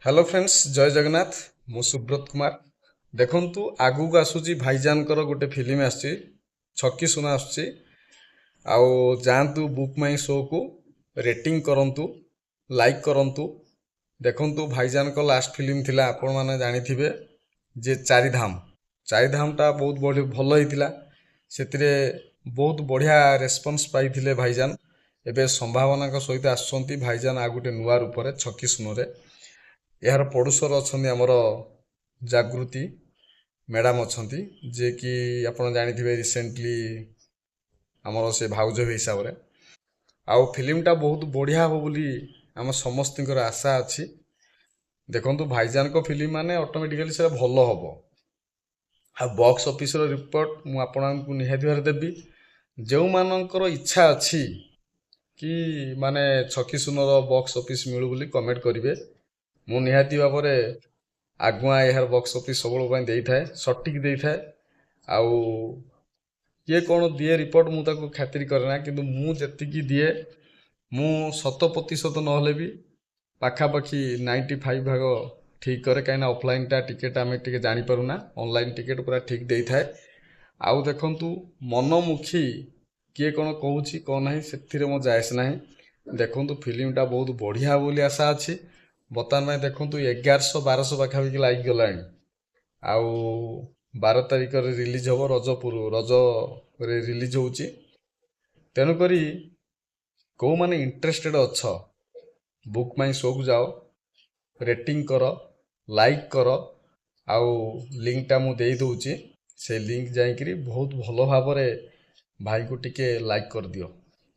Hello friends जय जगन्नाथ मु सुब्रत कुमार देखंतु आगु को आसुची भाईजानकर गोटे फिल्म आसची छक्की सुना आसची आउ जानतु बुक माई शो को रेटिंग करंतु लाइक करंतु देखंतु भाईजान को लास्ट फिल्म थिला आपण माने जानिथिबे जे चारिधाम टा बहुत बड़ी भल होइतिला सेतिरे बहुत बढ़िया रेस्पॉन्स पाइथिले भाईजान एबे संभावना का सहित आसुचंती भाईजान आ गोटे नुआ रूप रे छक्की सुनरे यार पड़ोसर अच्छा आमर जागृति मैडम अच्छा जे कि आपण जानिथिबे रिसेंटली आमर से भाउज हिसाब रे आउ फिल्मटा बहुत बढ़िया हो बोली आम समस्तर आशा अच्छी देखंतु भाईजान को फिल्म माने ऑटोमेटिकली से भल हम आ बॉक्स ऑफिस रो रिपोर्ट मु आपनको निहाती भार देबी जो मानकर इच्छा अच्छी कि माने छकी सुनर बॉक्स ऑफिस मिलू बोली कमेंट करिवे मु निहाती भाव आगुआ यार बॉक्स ऑफिस सब देई सटीक देई आउ ये कौन दिए रिपोर्ट मुझे खातिर करे ना कि मुझे दिए मु 100% नहले भी पाखापाखि 95 भाग ठीक करे कहीं ऑफलाइन टा टिकेट आम टे जापर ना ऑनलाइन टिकेट पूरा ठीक दे थाए आउ देखु मनमुखी किए कौन कहूँ कौन ना से मो जायस ना देखु फिल्मटा बहुत बढ़िया बोली आशा अच्छी बर्तमान में देखु 1100-1200 पाखापाखि लाइक गला आउ 12 तारिख रिलीज हम रज रिलीज होची तेणुक कौ माने इंटरेस्टेड अच्छ बुक माई शो को जाओ रेटिंग कर लाइक कर आउ लिंक टा मु देई दूची से लिंक जाइकरी बहुत भल भाव भाई को टिके लाइक कर दियो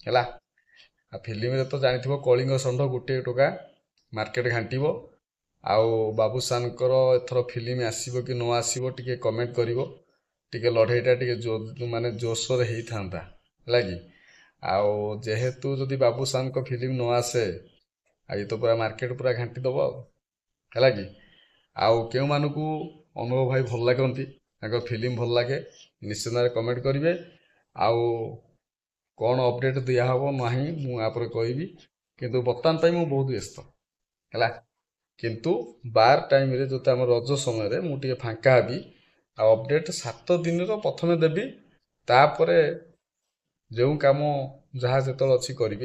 हैला आ फिल्म रे तो जानिथिबो कलिंग षंढ गोटे टका मार्केट घांटिबो आउ बाबूसानकर एथर फिल्म आसीबो कि न आसीबो टिके कमेंट करिवो टिके लड़ाईटा टिके माने जोशर हेई थांता लागी आउ जेहेतु जदि बाबूसान को फिल्म न आसे आज तो पूरा मार्केट पूरा घांटी दब है कि आउ के मानकू अनुभव भाई भल लगती फिल्म भल लगे निश्चित कमेंट करेंगे आउ कौन अपडेट दिहब ना मुझे कहबी किंतु बर्तमान पर मुझे बहुत व्यस्त है किंतु बार टाइम रे जो आम रज समय मुझे फांका हेबी आ अपडेट 7 दिन प्रथमे देवी तापर जो काम जहाँ जो अच्छी करी।